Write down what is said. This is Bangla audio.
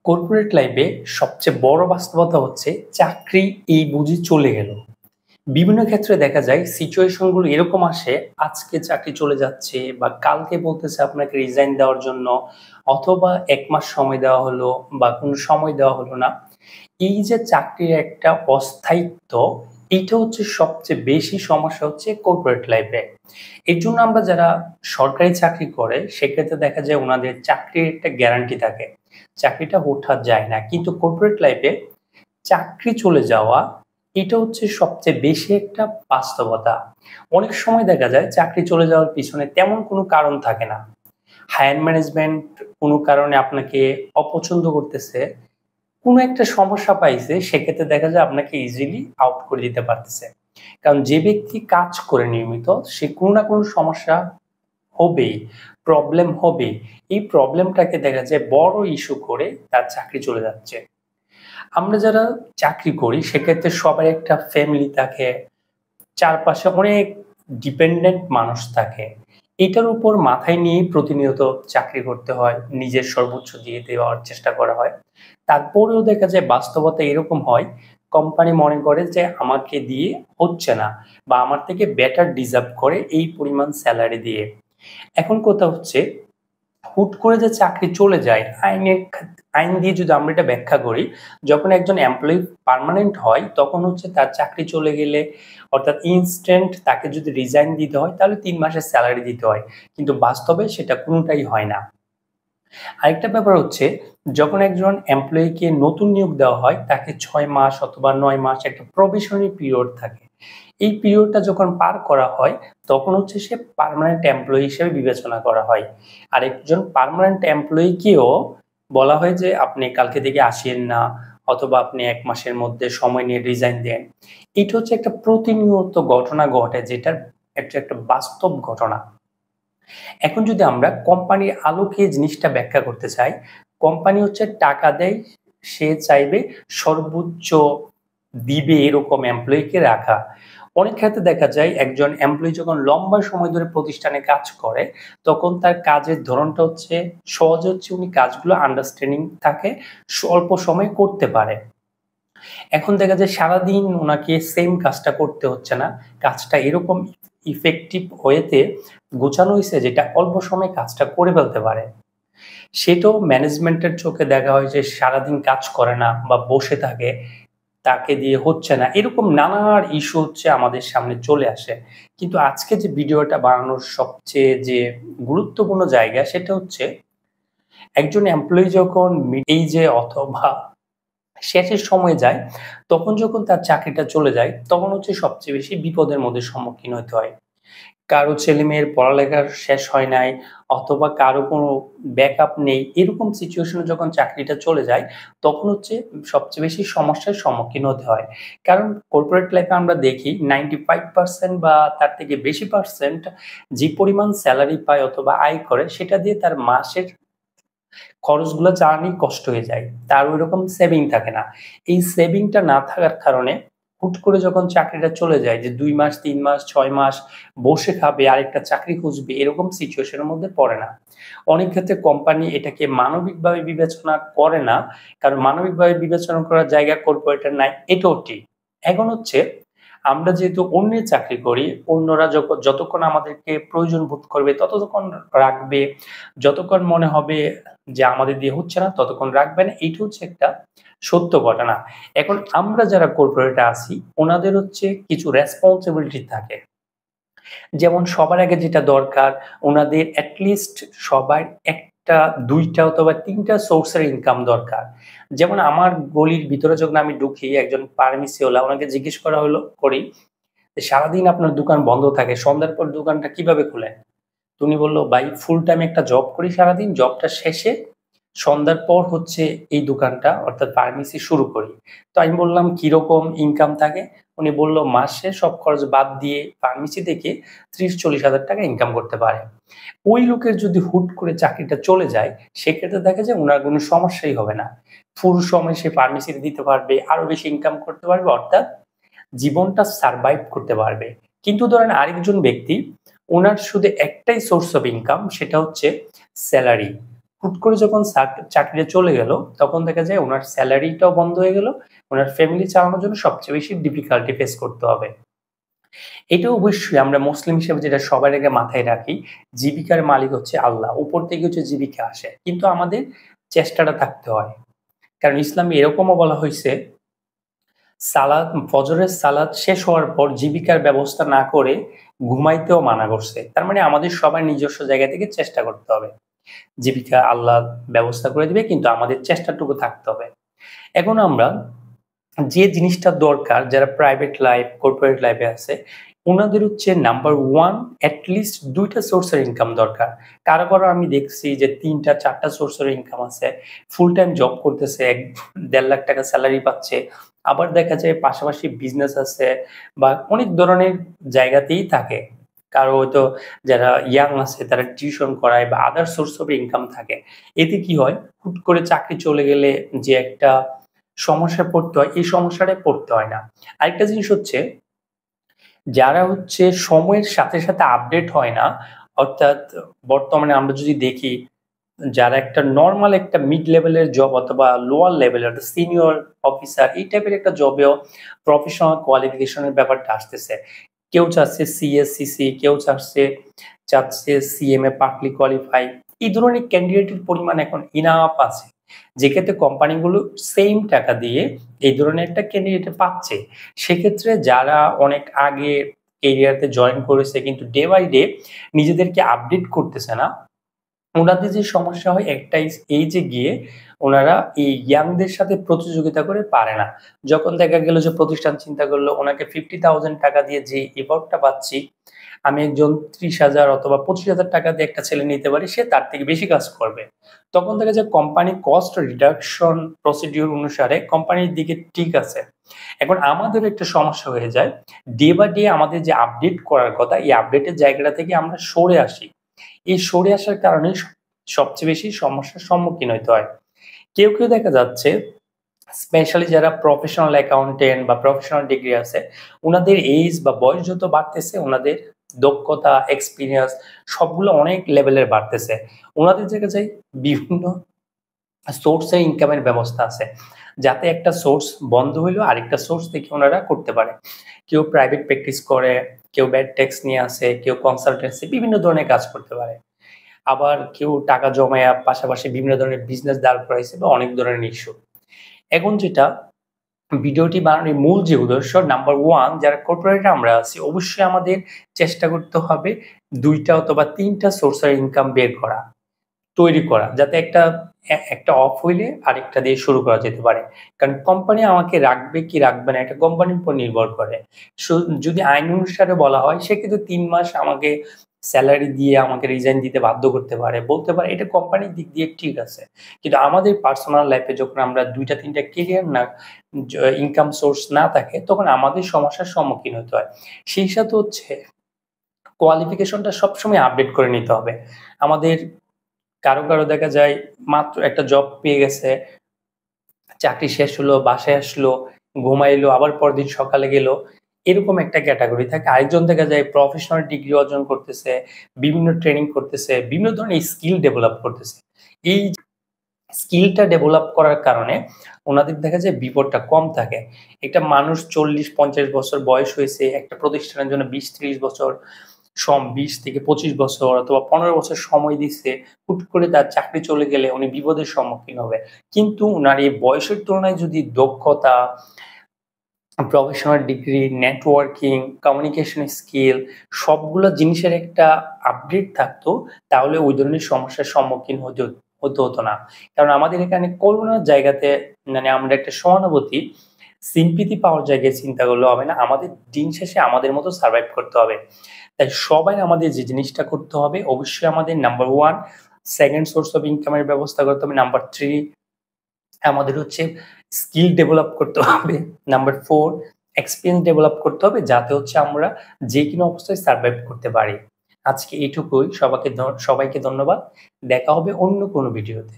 কর্পোরেট লাইফে সবচেয়ে বড় বাস্তবতা হচ্ছে চাকরি এই বুঝি চলে গেল। বিভিন্ন ক্ষেত্রে দেখা যায় সিচুয়েশন গুলো এরকম আসে, আজকে চাকরি চলে যাচ্ছে বা কালকে বলতেছে আপনাকে রিজাইন দেওয়ার জন্য, অথবা ১ মাস সময় দেওয়া হলো বা কোনো সময় দেওয়া হলো না। এই যে চাকরির একটা অস্থায়িত্ব, এইটা হচ্ছে সবচেয়ে বেশি সমস্যা হচ্ছে কর্পোরেট লাইফে। এর জন্য আমরা যারা সরকারি চাকরি করে সেক্ষেত্রে দেখা যায় ওনাদের চাকরির একটা গ্যারান্টি থাকে। চাকরিটা হুটহাট যায় না। কিন্তু কর্পোরেট লাইফে চাকরি চলে যাওয়া, এটা হচ্ছে সবচেয়ে বেশি একটা বাস্তবতা। অনেক সময় দেখা যায় চাকরি চলে যাওয়ার পিছনে তেমন কোনো কারণ থাকে না। হায়ার ম্যানেজমেন্ট কোনো কারণে আপনাকে অপছন্দ করতেছে, কোনো একটা সমস্যা পাইছে, সেক্ষেত্রে দেখা যায় আপনাকে ইজিলি আউট করে দিতে পারতেছে। কারণ যে ব্যক্তি কাজ করে নিয়মিত সে কোনো না কোনো সমস্যা হবেই, প্রবলেম হবেই। এই প্রবলেমটাকে দেখা যায় বড় ইস্যু করে তার চাকরি চলে যাচ্ছে। আমরা যারা চাকরি করি সেক্ষেত্রে সবার একটা ফ্যামিলি থাকে, চারপাশে অনেক ডিপেন্ডেন্ট মানুষ থাকে। এটার উপর মাথায় নিয়েই প্রতিনিয়ত চাকরি করতে হয়, নিজের সর্বোচ্চ দিয়ে দেওয়ার চেষ্টা করা হয়। তারপরেও দেখা যায় বাস্তবতা এরকম হয়, কোম্পানি মনে করে যে আমাকে দিয়ে হচ্ছে না বা আমার থেকে বেটার ডিজার্ভ করে এই পরিমাণ স্যালারি দিয়ে। এখন কথা হচ্ছে, হুট করে যে চাকরি চলে যায়, আইন দিয়ে যদি আমরা এটা ব্যাখ্যা করি, যখন একজন এমপ্লয়ি পার্মানেন্ট হয় তখন হচ্ছে তার চাকরি চলে গেলে, অর্থাৎ ইনস্ট্যান্ট তাকে যদি রিজাইন দিতে হয় তাহলে ৩ মাসের স্যালারি দিতে হয়। কিন্তু বাস্তবে সেটা কোনোটাই হয় না। আরেকটা ব্যাপার হচ্ছে, যখন একজন এমপ্লয়িকে নতুন নিয়োগ দেওয়া হয় তাকে ৬ মাস অথবা ৯ মাস একটা প্রবেশনারি পিরিয়ড থাকে। এই পিরিয়ডটা যখন পার করা হয় তখন হচ্ছে সে পার্মানেন্ট এমপ্লয়ি হিসেবে বিবেচনা করা হয়। আরেকজন পার্মানেন্ট এমপ্লয়িকেও বলা হয় যে আপনি কালকে থেকে আসিয়েন না, অথবা আপনি ১ মাসের মধ্যে সময় নিয়ে রিজাইন দেন। এটা হচ্ছে একটা প্রতিনিয়ত ঘটনা ঘটে, যেটার একটা বাস্তব ঘটনা। এখন যদি আমরা কোম্পানির আলোকে জিনিসটা ব্যাখ্যা করতে চাই, কোম্পানি হচ্ছে টাকা দেয়, সে চাইবে সর্বোচ্চ দিবে এরকম এমপ্লয়িকে রাখা। অনেক ক্ষেত্রে দেখা যায় একজন এমপ্লয়ি যখন লম্বা সময় ধরে প্রতিষ্ঠানে কাজ করে, তখন তার কাজের ধরনটা হচ্ছে সহজে হচ্ছে উনি কাজগুলো আন্ডারস্ট্যান্ডিং থাকে, স্বল্প সময়ে করতে পারে। এখন দেখা যায় সারাদিন উনাকে সেম কাজটা করতে হচ্ছে না। কাজটা এরকম ইফেক্টিভ ওয়েতে গোছানো হইছে যেটা অল্প সময়ে কাজটা করে ফেলতে পারে। সেটাও ম্যানেজমেন্টের চোখে দেখা হয় যে সারাদিন কাজ করে না বা বসে থাকে, তাকে দিয়ে হচ্ছে না। এরকম নানান ইস্যু হচ্ছে আমাদের সামনে চলে আসে। কিন্তু আজকে যে ভিডিওটা বানানোর সবচেয়ে যে গুরুত্বপূর্ণ জায়গা সেটা হচ্ছে, একজন এমপ্লয়ি যখন এই যে অথবা শেষের সময়ে যায়, তখন যখন তার চাকরিটা চলে যায়, তখন হচ্ছে সবচেয়ে বেশি বিপদের মধ্যে সম্মুখীন হতে হয়। কারো ছেলেমেয়ের পড়ালেখা শেষ হয় নাই, অথবা কারো কোনো ব্যাকআপ নেই। এরকম সিচুয়েশনে যখন চাকরিটা চলে যায়, তখন হচ্ছে সবচেয়ে বেশি সমস্যার সম্মুখীন হতে হয়। কারণ কর্পোরেট লাইফে আমরা দেখি 95% বা তার থেকে বেশি পার্সেন্ট যে পরিমাণ স্যালারি পায় অথবা আয় করে, সেটা দিয়ে তার মাসের খরচগুলো চালানোই কষ্ট হয়ে যায়। তার ওইরকম সেভিং থাকে না। এই সেভিংটা না থাকার কারণে হুট করে যখন চাকরিটা চলে যায়, যে ২ মাস, ৩ মাস, ৬ মাস বসে খাবে, আরেকটা চাকরি খুঁজবে, এরকম সিচুয়েশন এর মধ্যে পড়ে না। অনেক ক্ষেত্রে কোম্পানি এটাকে মানবিকভাবে বিবেচনা করে না। কারণ মানবিকভাবে বিবেচনা করার জায়গা কর্পোরেটের নাই, এটাও ঠিক। এখন হচ্ছে, আমরা যেহেতু অন্যের চাকরি করি, অন্যরা যতক্ষণ আমাদেরকে প্রয়োজন বোধ করবে ততক্ষণ রাখবে। যতক্ষণ মনে হবে যে আমাদের দিয়ে হচ্ছে না ততক্ষণ রাখবে না। এইটা হচ্ছে একটা সত্য ঘটনা। এখন আমরা যারা কর্পোরেটে আছি ওনাদের হচ্ছে কিছু রেসপন্সিবিলিটি থাকে। যেমন সবার আগে যেটা দরকার, ওনাদের এটলিস্ট সবার ১ টা ২ টা অথবা ৩ টা সোর্স এর ইনকাম দরকার। যেমন আমার গলির ভিতরে যখন আমি ঢুকি, একজন ফার্মেসিওয়ালা, ওনাকে জিজ্ঞেস করা হলো করি যে, "সারাদিন আপনার দোকান বন্ধ থাকে, সন্ধ্যার পর দোকানটা কিভাবে খোলেন?" তো উনি বলল, "ভাই ফুল টাইম একটা জব করি সারাদিন, জবটা শেষে সন্ধ্যার পর হচ্ছে এই দোকানটা অর্থাৎ ফার্মেসি শুরু করি।" তো আমি বললাম, "কিরকম ইনকাম থাকে?" উনি বলল, "মাসে সব খরচ বাদ দিয়ে ফার্মেসি থেকে ৩০-৪০ হাজার টাকা ইনকাম করতে পারে।" ওই লোকের যদি হুট করে চাকরিটা চলে যায়, সেক্ষেত্রে দেখা যায় উনার কোনো সমস্যাই হবে না। ফুল সময় সে ফার্মেসিতে দিতে পারবে, আরো বেশি ইনকাম করতে পারবে, অর্থাৎ জীবনটা সারভাইভ করতে পারবে। কিন্তু ধরেন আরেকজন ব্যক্তি, উনার শুধু একটাই সোর্স অফ ইনকাম, সেটা হচ্ছে সেলারি। হুট করে যখন চাকরিটা চলে গেল, তখন দেখা যায় ওনার স্যালারিটাও বন্ধ হয়ে গেল, ওনার ফ্যামিলি চালানোর জন্য সবচেয়ে বেশি ডিফিকাল্টি ফেস করতে হবে। এটা অবশ্যই আমরা মুসলিম হিসেবে যেটা সবার আগে মাথায় রাখি, জীবিকার মালিক হচ্ছে আল্লাহ, উপর থেকে হচ্ছে জীবিকা আসে, কিন্তু আমাদের চেষ্টাটা থাকতে হয়। কারণ ইসলামে এরকমও বলা হয়েছে, সালাত ফজরের সালাত শেষ হওয়ার পর জীবিকার ব্যবস্থা না করে ঘুমাইতেও মানা করছে। তার মানে আমাদের সবার নিজস্ব জায়গা থেকে চেষ্টা করতে হবে। জীবিকা আল্লাহ ব্যবস্থা করে দিবে, কিন্তু আমাদের চেষ্টাটুকু থাকতে হবে। এখন আমরা যে জিনিসটা দরকার, যারা প্রাইভেট লাইফ কর্পোরেট লাইফে আছে, ওনাদের হচ্ছে নাম্বার ওয়ান, অ্যাটলিস্ট 2টা সোর্সের ইনকাম দরকার। কারো কারো আমি দেখছি যে 3টা 4টা সোর্সের ইনকাম আছে, ফুল টাইম জব করতেছে, 1.5 লাখ টাকা স্যালারি পাচ্ছে, আবার দেখা যায় পাশাপাশি বিজনেস আছে বা অনেক ধরনের জায়গাতেই থাকে। কারো হয়তো যারা ইয়াং আছে তারা টিউশন করায় বা আদার সোর্স অফ ইনকাম থাকে। এতে কি হয়, হুট করে চাকরি চলে গেলে যে একটা সমস্যায় পড়তে হয়, এই সমস্যাটায় পড়তে হয় না। আরেকটা জিনিস হচ্ছে, যারা হচ্ছে সময়ের সাথে সাথে আপডেট হয় না, অর্থাৎ বর্তমানে আমরা যদি দেখি, যারা একটা নরমাল একটা মিড লেভেলের জব অথবা লোয়ার লেভেলের সিনিয়র অফিসার এই টাইপের একটা জবেও প্রফেশনাল কোয়ালিফিকেশনের ব্যাপারটা আসতেছে। কেউ চাচ্ছে সিএসসিসি, কেউ চাচ্ছে সিএমএ পার্টলি কোয়ালিফাই। এই ধরনের ক্যান্ডিডেটের পরিমাণ এখন ইনাফ আছে, যেক্ষেত্রে কোম্পানিগুলো সেম টাকা দিয়ে এই ধরনের একটা ক্যান্ডিডেট পাচ্ছে। সেক্ষেত্রে যারা অনেক আগে এরিয়াতে জয়েন করেছে কিন্তু ডে বাই ডে নিজেদেরকে আপডেট করতেছে না, ওনাদের যে সমস্যা হয় একটাই, এই যে গিয়ে ওনারা এই ইয়াংদের সাথে প্রতিযোগিতা করে পারে না। যখন দেখা গেল যে প্রতিষ্ঠান চিন্তা করলো ওনাকে 50,000 টাকা দিয়ে যে এফোর্টটা পাচ্ছি, আমি একজন 30,000 অথবা 25,000 টাকা দিয়ে একটা ছেলে নিতে পারি, সে তার থেকে বেশি কাজ করবে। তখন দেখা যায় কোম্পানি কস্ট রিডাকশন প্রসিডিউর অনুসারে কোম্পানির দিকে ঠিক আছে। এখন আমাদের একটা সমস্যা হয়ে যায়, ডে বাই ডে আমাদের যে আপডেট করার কথা, এই আপডেটের জায়গাটা থেকে আমরা সরে আসি। এই সরে আসার কারণে সবচেয়ে বেশি সমস্যার সম্মুখীন হতে হয়। কেউ কেউ দেখা যাচ্ছে, স্পেশালি যারা প্রফেশনাল অ্যাকাউন্টেন্ট বা প্রফেশনাল ডিগ্রি আছে, ওনাদের এজ বা বয়স যত বাড়তেছে, ওনাদের দক্ষতা এক্সপিরিয়েন্স সবগুলো অনেক লেভেলের বাড়তেছে। ওনাদের জায়গায় যাই বিভিন্ন সোর্সের ইনকামের ব্যবস্থা আছে, যাতে একটা সোর্স বন্ধ হইলেও আরেকটা সোর্স থেকে ওনারা করতে পারে। কেউ প্রাইভেট প্র্যাকটিস করে, কেউ ব্যাড ট্যাক্স নিয়ে আসে, কেউ কনসালটেন্সি বিভিন্ন ধরনের কাজ করতে পারে। আবার কেউ টাকা জমায়া পাশাপাশি বিভিন্ন ধরনের বিজনেস দাঁড় করাইছে বা অনেক ধরনের ইস্যু। এখন যেটা ভিডিওটি বানানোর মূল যে উদ্দেশ্য, নাম্বার ওয়ান, যারা কর্পোরেটে আমরা আছি, অবশ্যই আমাদের চেষ্টা করতে হবে 2টা অথবা 3টা সোর্সের ইনকাম বের করা, তৈরি করা, যাতে একটা অফ হইলে আরেকটা দিয়ে শুরু করা যেতে পারে। কারণ কোম্পানি আমাকে রাখবে কি রাখবে না, এটা কোম্পানির উপর নির্ভর করে। যদি আইন অনুসারে বলা হয়, সেক্ষেত্রে 3 মাস আমাকে স্যালারি দিয়ে আমাকে রিজাইন দিতে বাধ্য করতে পারে, বলতে পারে, এটা কোম্পানির দিক দিয়ে ঠিক আছে। কিন্তু আমাদের পার্সোনাল লাইফে যখন আমরা 2টা 3টা কেরিয়ার না, ইনকাম সোর্স না থাকে, তখন আমাদের সমস্যার সম্মুখীন হতে হয়। সেই সাথে হচ্ছে কোয়ালিফিকেশনটা সবসময় আপডেট করে নিতে হবে। আমাদের কারো দেখা যায় মাত্র একটা জব পেয়ে গেছে, চাকরি শেষ হলো, বাসায় আসলো, ঘুমাইলো, আবার পরদিন সকালে গেল, এরকম একটা ক্যাটাগরি থাকে। আরেকজন দেখা যায় প্রফেশনাল ডিগ্রি অর্জন করতেছে, বিভিন্ন ট্রেনিং করতেছে, বিভিন্ন ধরনের স্কিল ডেভেলপ করতেছে। এই স্কিলটা ডেভেলপ করার কারণে ওনাদের দেখা যায় বিপদটা কম থাকে। একটা মানুষ 40-50 বছর বয়স হয়েছে, একটা প্রতিষ্ঠানের জন্য 20-30 বছর 20 থেকে 25 বছর অথবা 15 বছর সময় দিচ্ছে, হুট করে তার চাকরি চলে গেলে উনি বিপদের সম্মুখীন হবে। কিন্তু উনার এই বয়সের তুলনায় যদি দক্ষতা, professional degree, networking, communication skill সবগুলো জিনিসের একটা আপডেট থাকতো, তাহলে ওই ধরনের সমস্যার সম্মুখীন হতো না। কারণ আমাদের এখানে করোনার জায়গাতে মানে আমরা একটা সহানুভূতি, সিম্পিতি পাওয়ার জায়গায় চিন্তা করলে হবে না। আমাদের দিন শেষে আমাদের মতো সার্ভাইভ করতে হবে। তাই সবাই আমাদের যে জিনিসটা করতে হবে, অবশ্যই আমাদের number one, second source of ইনকামের ব্যবস্থা করতে হবে। নাম্বার থ্রি, আমাদের হচ্ছে স্কিল ডেভেলপ করতে হবে। নাম্বার ফোর, এক্সপিরিয়েন্স ডেভেলপ করতে হবে, যাতে হচ্ছে আমরা যে কোনো অবস্থায় সার্ভাইভ করতে পারি। আজকে এইটুকুই। সবাইকে ধন্যবাদ। দেখা হবে অন্য কোনো ভিডিওতে।